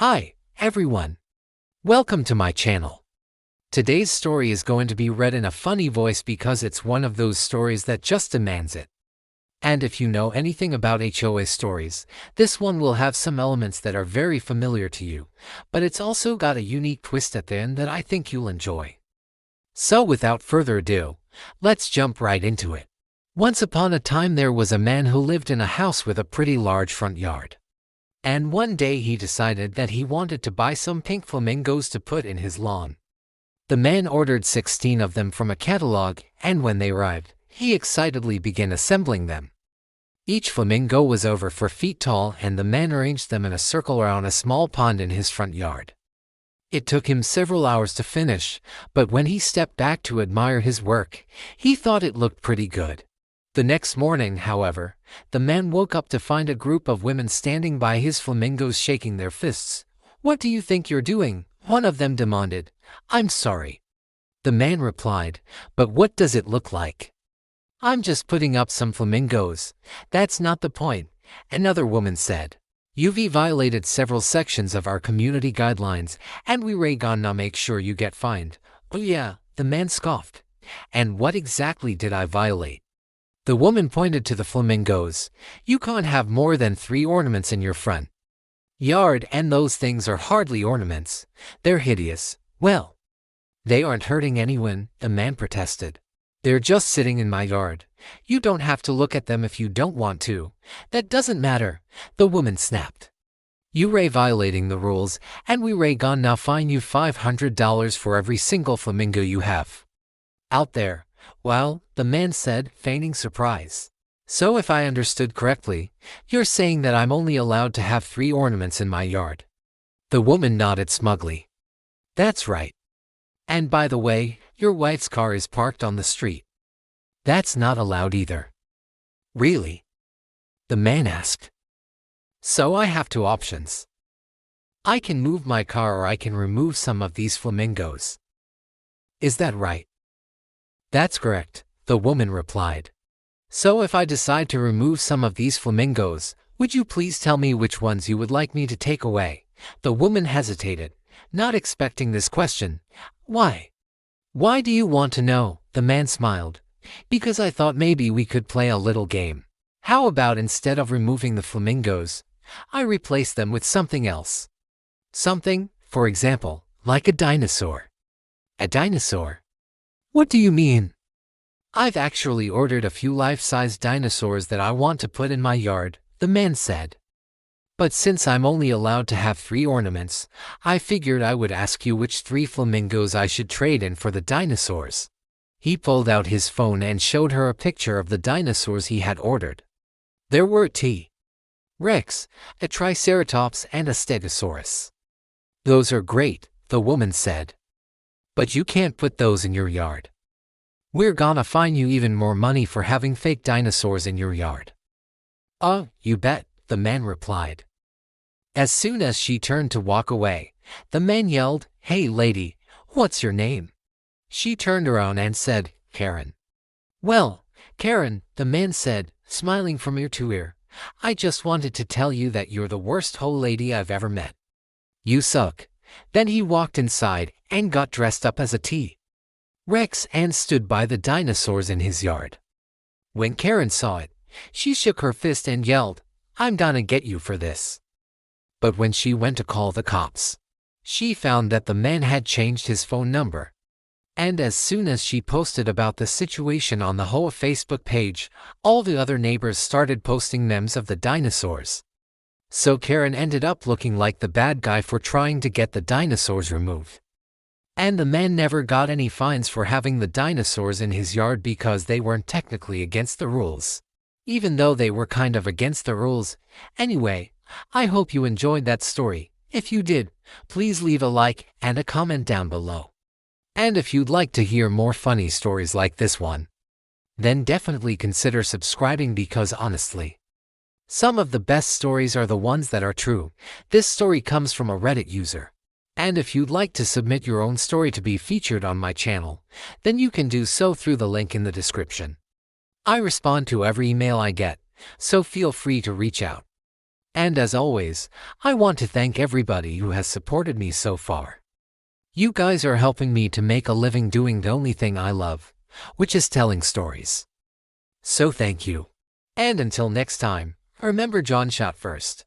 Hi, everyone. Welcome to my channel. Today's story is going to be read in a funny voice because it's one of those stories that just demands it. And if you know anything about HOA stories, this one will have some elements that are very familiar to you, but it's also got a unique twist at the end that I think you'll enjoy. So without further ado, let's jump right into it. Once upon a time there was a man who lived in a house with a pretty large front yard. And one day he decided that he wanted to buy some pink flamingos to put in his lawn. The man ordered 16 of them from a catalog, and when they arrived, he excitedly began assembling them. Each flamingo was over 4 feet tall, and the man arranged them in a circle around a small pond in his front yard. It took him several hours to finish, but when he stepped back to admire his work, he thought it looked pretty good. The next morning, however, the man woke up to find a group of women standing by his flamingos shaking their fists. "What do you think you're doing?" one of them demanded. "I'm sorry," the man replied, "but what does it look like?" "I'm just putting up some flamingos. That's not the point," another woman said. "You've violated several sections of our community guidelines, and we're gonna make sure you get fined." "Oh yeah," the man scoffed. "And what exactly did I violate?" The woman pointed to the flamingos. "You can't have more than 3 ornaments in your front yard, and those things are hardly ornaments. They're hideous." "Well, they aren't hurting anyone," the man protested. "They're just sitting in my yard. You don't have to look at them if you don't want to." "That doesn't matter," the woman snapped. "You're violating the rules, and we're gonna fine you $500 for every single flamingo you have out there." "Well," the man said, feigning surprise. "So if I understood correctly, you're saying that I'm only allowed to have 3 ornaments in my yard?" The woman nodded smugly. "That's right. And by the way, your wife's car is parked on the street." "That's not allowed either." "Really?" the man asked. "So I have 2 options. I can move my car or I can remove some of these flamingos. Is that right?" "That's correct," the woman replied. "So if I decide to remove some of these flamingos, would you please tell me which ones you would like me to take away?" The woman hesitated, not expecting this question. "Why? Why do you want to know?" the man smiled. "Because I thought maybe we could play a little game. How about instead of removing the flamingos, I replace them with something else? Something, for example, like a dinosaur." "A dinosaur? What do you mean?" "I've actually ordered a few life-size dinosaurs that I want to put in my yard," the man said. "But since I'm only allowed to have 3 ornaments, I figured I would ask you which 3 flamingos I should trade in for the dinosaurs." He pulled out his phone and showed her a picture of the dinosaurs he had ordered. There were a T-Rex, a Triceratops, and a Stegosaurus. "Those are great," the woman said. "But you can't put those in your yard. We're gonna fine you even more money for having fake dinosaurs in your yard." "Oh, you bet," the man replied. As soon as she turned to walk away, the man yelled, "Hey lady, what's your name?" She turned around and said, "Karen." "Well, Karen," the man said, smiling from ear to ear, "I just wanted to tell you that you're the worst whole lady I've ever met. You suck." Then he walked inside and got dressed up as a T-Rex and stood by the dinosaurs in his yard. When Karen saw it, she shook her fist and yelled, "I'm gonna get you for this." But when she went to call the cops, she found that the man had changed his phone number. And as soon as she posted about the situation on the HOA Facebook page, all the other neighbors started posting memes of the dinosaurs. So Karen ended up looking like the bad guy for trying to get the dinosaurs removed. And the man never got any fines for having the dinosaurs in his yard because they weren't technically against the rules, even though they were kind of against the rules. Anyway, I hope you enjoyed that story. If you did, please leave a like and a comment down below. And if you'd like to hear more funny stories like this one, then definitely consider subscribing because honestly, some of the best stories are the ones that are true. This story comes from a Reddit user. And if you'd like to submit your own story to be featured on my channel, then you can do so through the link in the description. I respond to every email I get, so feel free to reach out. And as always, I want to thank everybody who has supported me so far. You guys are helping me to make a living doing the only thing I love, which is telling stories. So thank you. And until next time, remember John shot first.